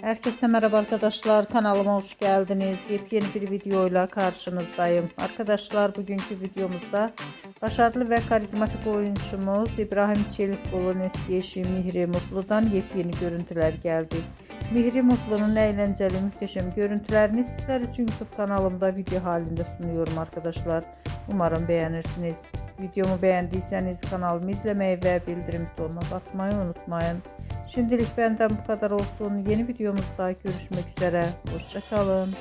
Herkese merhaba arkadaşlar, kanalıma hoş geldiniz. Yepyeni bir videoyla karşınızdayım. Arkadaşlar, bugünkü videomuzda başarılı ve karizmatik oyuncumuz İbrahim Çelikkol'un eski eşi Mihri Mutlu'dan yepyeni görüntüler geldi. Mihri Mutlu'nun eğlenceli muhteşem görüntülerini sizler için YouTube kanalımda video halinde sunuyorum arkadaşlar. Umarım beğenirsiniz. Videomu beğendiyseniz kanalımı izlemeyi ve bildirim butonuna basmayı unutmayın. Şimdilik benden bu kadar olsun. Yeni videomuzda görüşmek üzere. Hoşça kalın.